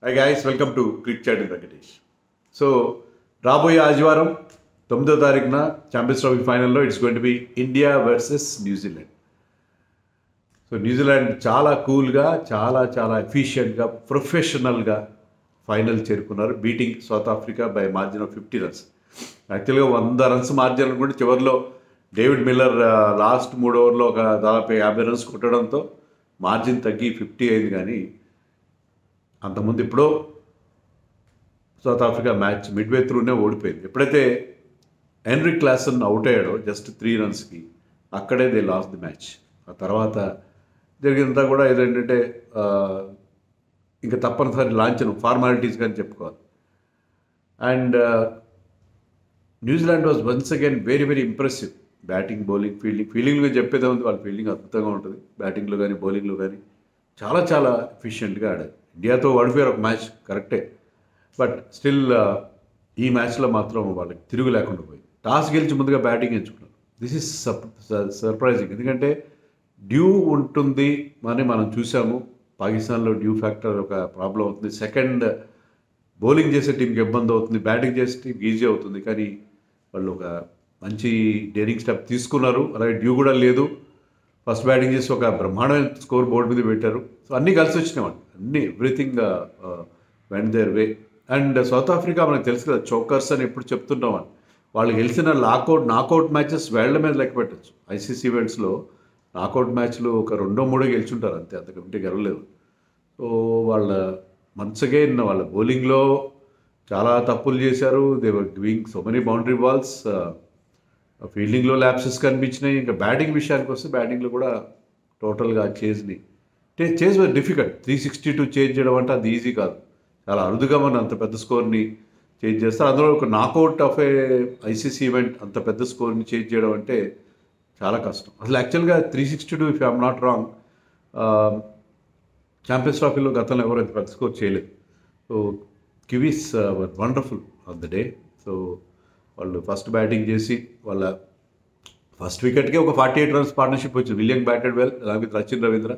Hi guys, welcome to Cricket Chat with Venkatesh. So, రాబోయే ఆదివారం 9వ తారీఖున ఛాంపియన్స్ ట్రోఫీ ఫైనల్లో it's going to be India versus New Zealand. So New Zealand చాలా కూల్గా చాలా ఎఫిషియెంట్గా ప్రొఫెషనల్గా ఫైనల్ చేరుకున్నారు, beating south Africa by margin of 50 runs. యాక్చువల్గా 100 రన్స్ మార్జిన్ అనుకుంటే చివరిలో డేవిడ్ మిల్లర్ లాస్ట్ 3 ఓవర్లో ఒక దాదాపు 50 రన్స్ కొట్టడంతో మార్జిన్ తగ్గి 50 అయింది. కానీ అంతకుముందు ఎప్పుడో సౌత్ ఆఫ్రికా మ్యాచ్ మిడ్వే త్రూనే ఓడిపోయింది. ఎప్పుడైతే హెన్రిక్ క్లాసన్ అవుట్ అయ్యాడో జస్ట్ 3 రన్స్కి, అక్కడే దే లాస్ట్ ది మ్యాచ్. ఆ తర్వాత జరిగినంతా కూడా ఏదంటే ఇంకా తప్పనిసరి లాంఛనం ఫార్మాలిటీస్ కానీ చెప్పుకోవాలి. And New Zealand was once again very impressive. Batting, bowling, ఫీల్డింగ్లో చెప్పేదే ఉంది, వాళ్ళ ఫీల్డింగ్ అద్భుతంగా ఉంటుంది. బ్యాటింగ్లో కానీ బౌలింగ్లో కానీ చాలా ఎఫిషియెంట్గా ఆడారు. ఇండియాతో ఓడిపోయారు ఒక మ్యాచ్ కరెక్టే, బట్ స్టిల్ ఈ మ్యాచ్లో మాత్రం వాళ్ళకి తిరుగు లేకుండా పోయింది. టాస్ గెలిచి ముందుగా బ్యాటింగ్ ఎంచుకున్నారు. This is surprising. ఎందుకంటే డ్యూ ఉంటుంది అని మనం చూసాము. పాకిస్తాన్లో డ్యూ ఫ్యాక్టర్ ఒక ప్రాబ్లం అవుతుంది. సెకండ్ బౌలింగ్ చేసే టీంకి ఇబ్బంది అవుతుంది, బ్యాటింగ్ చేసే టీంకి ఈజీ అవుతుంది. కానీ వాళ్ళు ఒక మంచి డేరింగ్ స్టెప్ తీసుకున్నారు. అలాగే డ్యూ కూడా లేదు. ఫస్ట్ బ్యాటింగ్ చేసి ఒక బ్రహ్మాండమైన స్కోర్ బోర్డు మీద పెట్టారు. సో అన్నీ కలిసి వచ్చినాయి వాళ్ళు, అన్నీ everything went there way. And south Africa మనకు తెలుసు కదా, చోకర్స్ అని ఎప్పుడు చెప్తుంటాం అని. వాళ్ళు గెలిచిన నాకౌట్ మ్యాచెస్ వేళ్ల మీద లెక్క పెట్టచ్చు. ఐసీసీ ఈవెంట్స్లో నాకౌట్ మ్యాచ్లు ఒక 2-3 గెలిచుంటారు అంతే, అంతకంటే గెలవలేదు. సో వాళ్ళ వన్స్ అగైన్ వాళ్ళ బౌలింగ్లో చాలా తప్పులు చేశారు. They were giving so many boundary balls. ఫీల్డింగ్లో ల్యాప్సెస్ కనిపించినాయి. ఇంకా బ్యాటింగ్ విషయానికి వస్తే బ్యాటింగ్లో కూడా టోటల్గా చేజ్ వాజ్ డిఫికల్ట్. 362 చేంజ్ చేయడం అంటే అది ఈజీ కాదు. చాలా అరుదుగా మనం అంత పెద్ద స్కోర్ని చేంజ్ చేస్తారు. అందులో ఒక knockout of A ICC event అంత పెద్ద స్కోర్ని చేంజ్ చేయడం అంటే చాలా కష్టం. అసలు యాక్చువల్గా 362 if I'm not wrong champions ట్రోఫీలో గతంలో ఎవరు అంత పెద్ద స్కోర్ చేయలేదు. So Kiwis were wonderful on the day. So వాళ్ళు ఫస్ట్ బ్యాటింగ్ చేసి వాళ్ళ ఫస్ట్ వికెట్కే ఒక 48 రన్స్ పార్ట్నర్షిప్ వచ్చింది. Will Young batted well along with Rachin Ravindra.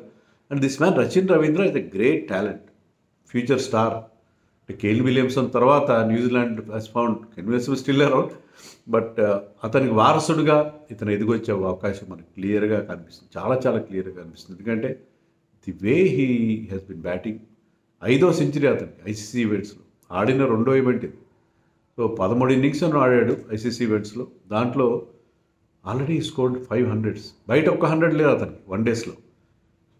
And this man Rachin Ravindra is a great talent, future star. Kane Williamson తర్వాత New Zealand has found, Kane Williamson still around, but అతనికి వారసుడుగా ఇతను ఎదిగొచ్చే అవకాశం మనకు క్లియర్గా కనిపిస్తుంది. చాలా క్లియర్గా కనిపిస్తుంది. ఎందుకంటే the way he has been batting. 5వ సెంచరీ అతనికి ఐసీసీ ఈవెంట్స్లో, ఆడిన 2వ ఈవెంట్ ఇది. సో 13 ఇన్నింగ్స్ ఆడాడు ఐసీసీ ఈవెంట్స్లో. దాంట్లో ఆల్రెడీ స్కోర్డ్ 500s. బయట ఒక 100 లేదు అతనికి 1 డేస్లో.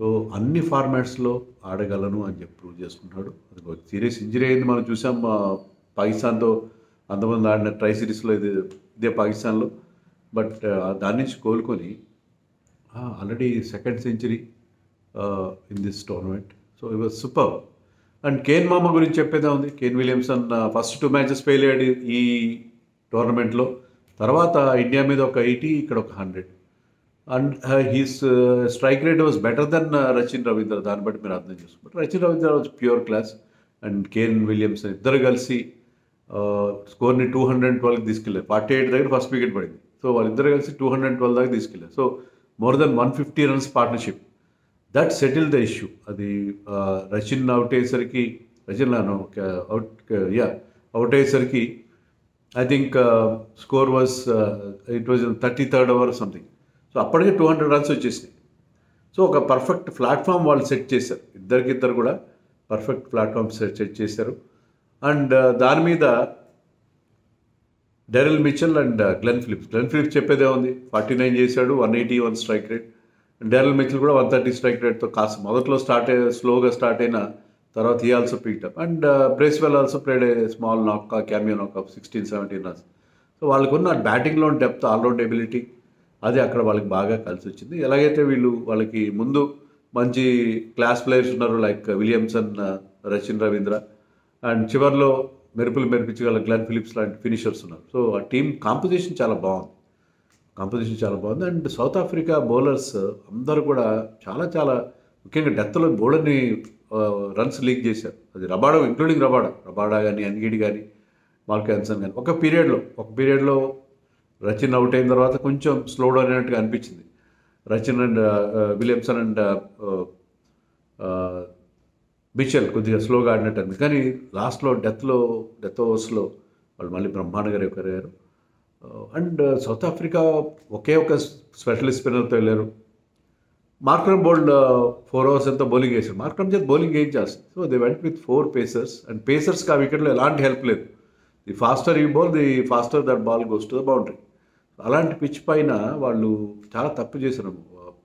సో అన్ని ఫార్మాట్స్లో ఆడగలను అని చెప్పి ప్రూవ్ చేసుకుంటాడు. అది ఒక సీరియస్ ఇంజరీ అయింది, మనం చూసాం పాకిస్తాన్తో అంతమంది ఆడిన ట్రై సిరీస్లో ఇదే పాకిస్తాన్లో. బట్ దాని నుంచి కోలుకొని already 2nd century in this tournament. So it was super. And Kane మామ గురించి చెప్పేదే ఉంది. Kane Williamson first 2 matches fail అయ్యాడు ఈ టోర్నమెంట్లో. తర్వాత ఇండియా మీద ఒక 80, ఇక్కడ ఒక 100. And his strike rate was better then Rachin Ravindra. దాన్ని బట్టి మీరు అర్థం చేసుకుంటారు. Rachin Ravindra was pure class. And Kane Williamson ఇద్దరు కలిసి స్కోర్ని 212కి తీసుకెళ్ళారు. 48 దగ్గర ఫస్ట్ వికెట్ పడింది. సో వాళ్ళిద్దరు కలిసి 212 దాకా తీసుకెళ్ళారు. So more than 150 runs partnership. That settle the issue. అది రచిన్ అవుట్ అయ్యేసరికి, అవుట్ అయ్యేసరికి I think score was it was 33rd over something. So అప్పటికే 200 రన్స్ వచ్చేసినాయి. సో ఒక పర్ఫెక్ట్ ప్లాట్ఫామ్ వాళ్ళు సెట్ చేశారు. ఇద్దరు కూడా పర్ఫెక్ట్ ప్లాట్ఫామ్ సెట్ చేశారు. అండ్ దాని మీద డెరెల్ మిచెల్ అండ్ గ్లెన్ ఫిలిప్స్ చెప్పేదే ఉంది. 49 చేశాడు, 181 స్ట్రైక్ రేట్. డెరెల్ మిచెల్ కూడా 130 స్ట్రైక్ రేట్తో కాస్త మొదట్లో స్లోగా స్టార్ట్ అయిన తర్వాత he also picked up. And Bracewell also played a small cameo నాక్ ఆఫ్ 16-17 రన్స్. సో వాళ్ళకున్న బ్యాటింగ్లో డెప్త్, ఆల్రౌండ్ ఎబిలిటీ, అది అక్కడ వాళ్ళకి బాగా కలిసి వచ్చింది. ఎలాగైతే వాళ్ళకి ముందు మంచి క్లాస్ ప్లేయర్స్ ఉన్నారు like Williamson, Rachin Ravindra, and చివర్లో మెరిపించగల గ్లెన్ ఫిలిప్స్ లాంటి ఫినిషర్స్ ఉన్నారు. సో ఆ టీం కాంపోజిషన్ చాలా బాగుంది. అండ్ సౌత్ ఆఫ్రికా బౌలర్స్ అందరూ కూడా చాలా ముఖ్యంగా డెత్లో బౌలర్ని రన్స్ లీక్ చేశారు. అది రబాడా, ఇంక్లూడింగ్ రబాడా కానీ, అన్గిడి కానీ, మార్క్ యాన్సన్ కానీ. ఒక పీరియడ్లో రచిన్ అవుట్ అయిన తర్వాత కొంచెం స్లో డౌన్ అయినట్టుగా మిచెల్ కొద్దిగా స్లోగా ఆడినట్టు అనిపింది, కానీ లాస్ట్లో డెత్ ఓవర్స్లో వాళ్ళు మళ్ళీ బ్రహ్మాండంగా రికవర్ అయ్యారు. అండ్ సౌత్ ఆఫ్రికా ఒకే ఒక స్పెషలిస్ట్ స్పిన్నర్తో వెళ్ళారు. మార్క్రమ్ బౌల్డ్ 4 ఓవర్స్ ఎంతో బౌలింగ్ వేశారు. మార్క్రమ్ చేత బౌలింగ్ ఏం చేస్తారు. So they went with 4 pacers, and పేసర్స్కి ఆ వికెట్లో ఎలాంటి హెల్ప్ లేదు. The faster you bowl, the faster that ball goes to the boundary. అలాంటి పిచ్ పైన వాళ్ళు చాలా తప్పు చేశారు.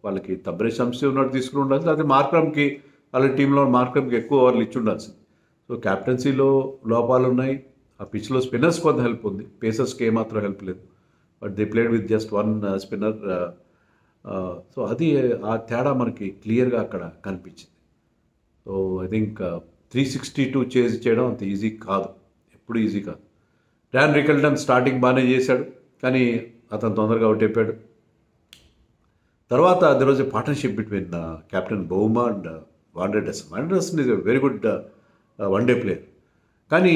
వాళ్ళకి తబ్రేజ్ షమ్సీ ఉన్నట్టు తీసుకుని ఉండాల్సి, లేకపోతే మార్క్రమ్కి వాళ్ళ టీంలో మార్క్రమ్కి ఎక్కువ ఓవర్లు ఇచ్చి ఉండాల్సింది. సో క్యాప్టెన్సీలో లోపాలు ఉన్నాయి. ఆ పిచ్లో స్పిన్నర్స్ కొంత హెల్ప్ ఉంది, పేసర్స్కి ఏమాత్రం హెల్ప్ లేదు. But they played with just 1 spinner. So అది ఆ తేడా మనకి క్లియర్గా అక్కడ కనిపించింది. సో ఐ థింక్ 362 చేజ్ చేయడం అంత ఈజీ కాదు, ఎప్పుడు ఈజీ కాదు. డాన్ రికల్టన్ స్టార్టింగ్ బాగానే చేశాడు, కానీ అతను తొందరగా అవుట్ అయిపోయాడు. తర్వాత there was a partnership between captain Bavuma and van der Dussen. Van der Dussen is a very good one day player, కానీ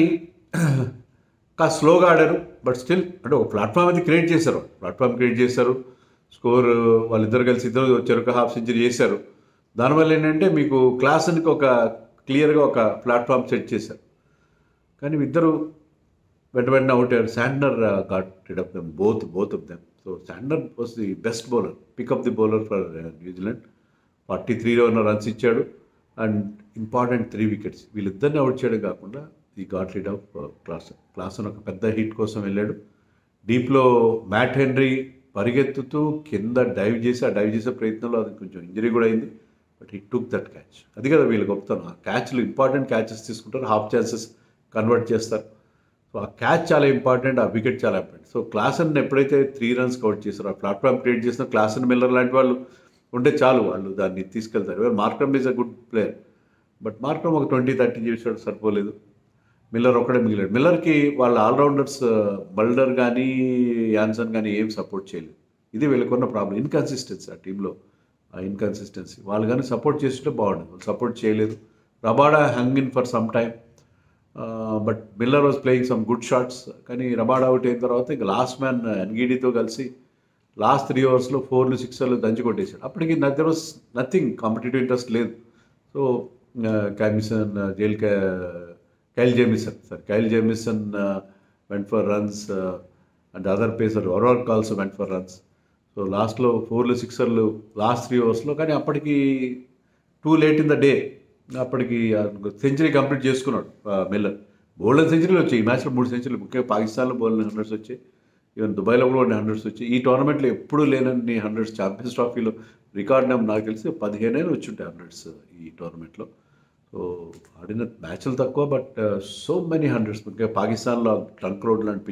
కాస్త స్లోగా ఆడారు. బట్ స్టిల్ అంటే ఒక ప్లాట్ఫామ్ అది క్రియేట్ చేశారు. స్కోర్ వాళ్ళిద్దరు కలిసి చెరొక హాఫ్ సెంచరీ చేశారు. దానివల్ల ఏంటంటే మీకు క్లాసన్కి ఒక క్లియర్గా ఒక ప్లాట్ఫామ్ సెట్ చేశారు. కానీ ఇద్దరు వెంటనే అవుట్ అయ్యారు. Santner got rid of them, both of them. So Santner was the best bowler, pickup the bowler for New Zealand. 43 runs ఇచ్చాడు అండ్ ఇంపార్టెంట్ 3 వికెట్స్. వీళ్ళిద్దరిని అవుట్ చేయడం కాకుండా ఈ గాట్ రిడ్ ఆఫ్ క్లాసన్ ఒక పెద్ద హిట్ కోసం వెళ్ళాడు. డీప్లో మ్యాట్ హెన్రీ పరిగెత్తుతూ కింద డైవ్ చేసే ప్రయత్నంలో అది కొంచెం ఇంజరీ కూడా అయింది. But he took that catch. అది కదా వీళ్ళు గొప్పతనం, ఆ క్యాచ్లు ఇంపార్టెంట్ క్యాచెస్ తీసుకుంటారు, హాఫ్ ఛాన్సెస్ కన్వర్ట్ చేస్తారు. సో ఆ క్యాచ్ చాలా ఇంపార్టెంట్, ఆ వికెట్ చాలా ఇంపార్టెంట్. సో క్లాసన్ ఎప్పుడైతే 3 రన్స్ అవుట్ చేశారో, ఆ ప్లాట్ఫామ్ క్రియేట్ చేసిన క్లాసన్, మిల్లర్ లాంటి వాళ్ళు ఉంటే చాలు, వాళ్ళు దాన్ని తీసుకెళ్తారు. Markram is a good player, but Markram ఒక 20-30 చేసాడు, సరిపోలేదు. మిల్లర్ ఒక్కడే మిగిలాడు. మిల్లర్కి వాళ్ళ ఆల్రౌండర్స్ మల్డర్ కానీ యాన్సన్ కానీ ఏం సపోర్ట్ చేయలేదు. ఇది వీళ్ళకున్న ప్రాబ్లం, ఇన్కన్సిస్టెన్సీ. ఆ టీంలో ఆ ఇన్కన్సిస్టెన్సీ, వాళ్ళు కానీ సపోర్ట్ చేస్తుంటే బాగుండేది, వాళ్ళు సపోర్ట్ చేయలేదు. Rabada hang in for some time, but Miller was playing some good shots. కానీ రబాడా అవుట్ అయిన తర్వాత ఇక లాస్ట్ మ్యాన్ ఎన్గీడీతో కలిసి లాస్ట్ 3 ఓవర్స్లో 4లు 6లు దంచి కొట్టేశాడు. అప్పటికి there was nothing, competitive interest లేదు. So Kyle Jamieson went for runs, and the other pacer O'Rourke also went for runs. So లాస్ట్లో 4లు 6లు లాస్ట్ 3 ఓవర్స్లో. కానీ అప్పటికి too late in the day, అప్పటికి సెంచరీ కంప్లీట్ చేసుకున్నాడు మిల్లర్. బోల్డెన్ సెంచరీలు వచ్చాయి ఈ మ్యాచ్లో, 3 సెంచరీలు. ముఖ్యంగా పాకిస్తాన్లో బోల్డెన్ 100s వచ్చాయి, ఈవెన్ దుబాయ్లో కూడా 100s వచ్చాయి. ఈ టోర్నమెంట్లో ఎప్పుడూ లేనన్ని 100s, ఛాంపియన్స్ ట్రోఫీలో రికార్డ్ నెంబర్ నాకు తెలిసి 15 వచ్చి ఉంటాయి 100s ఈ టోర్నమెంట్లో. సో ఆడిన మ్యాచ్లు తక్కువ, బట్ సో మెనీ 100s. ముఖ్యంగా పాకిస్తాన్లో ట్రంక్ రోడ్ లాంటి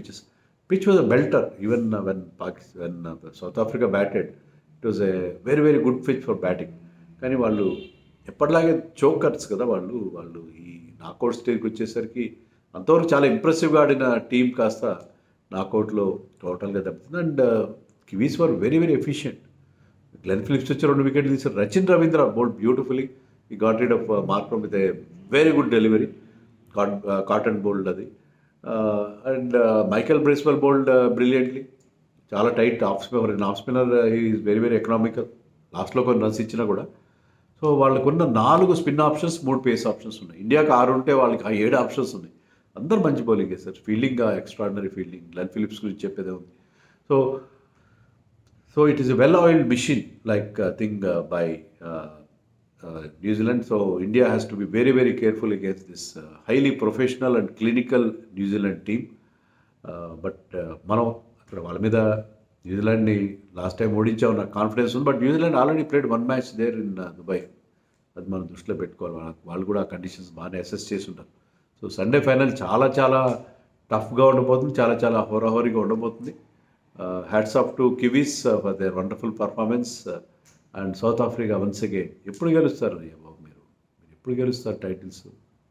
pitch was a బెల్టర్. Even when south Africa batted, it was a very very good pitch for batting. కానీ వాళ్ళు ఎప్పటిలాగే చోకర్స్ కదా, వాళ్ళు ఈ నాకౌట్ స్టేజ్కి వచ్చేసరికి అంతవరకు చాలా ఇంప్రెసివ్గా ఆడిన టీం కాస్త నాకౌట్లో టోటల్గా దెబ్బతింది. And Kiwis were very very efficient. Glenn Phillips వచ్చి 2 వికెట్లు తీశారు. Rachin Ravindra bowled beautifully. He got rid of Markram with a very good delivery, caught and bowled అది. And Michael Bracewell bowled brilliantly. చాలా tight off spinner, is very very economical. లాస్ట్లో కొన్ని runs ఇచ్చినా కూడా. So వాళ్ళకున్న 4 స్పిన్ ఆప్షన్స్, 3 పేస్ ఆప్షన్స్ ఉన్నాయి. ఇండియాకి 6 ఉంటే వాళ్ళకి 7 ఆప్షన్స్ ఉన్నాయి. అందరు మంచి బౌలింగ్ వేస్తారు. Fielding extraordinary fielding. Glenn Phillips గురించి చెప్పేదే ఉంది. So it is a well oiled machine like thing by New Zealand. So India has to be very very careful against this highly professional and clinical New Zealand team. But మనం అక్కడ వాళ్ళ మీద న్యూజిలాండ్ని last time ఓడించాం, నాకు confidence ఉంది. But New Zealand already played 1 match there in Dubai. అది మనం దృష్టిలో పెట్టుకోవాలి. వాళ్ళు కూడా ఆ కండిషన్స్ బాగానే అసెస్ చేసి ఉంటారు. సో సండే ఫైనల్ చాలా చాలా టఫ్గా ఉండబోతుంది, చాలా చాలా హోరాహోరీగా ఉండబోతుంది. Hats off to Kiwis for their wonderful performance. And south Africa once again ఎప్పుడు గెలుస్తారు బాబు, మీరు ఎప్పుడు గెలుస్తారు టైటిల్స్?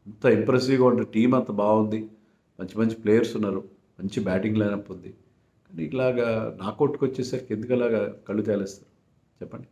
అంత ఇంప్రెసివ్గా ఉండే టీం, అంత బాగుంది, మంచి మంచి ప్లేయర్స్ ఉన్నారు, మంచి బ్యాటింగ్ లైనప్ ఉంది. కానీ ఇలాగా నాకౌట్కి వచ్చేసరికి ఎందుకు అలాగా కళ్ళు తేలేస్తారు చెప్పండి?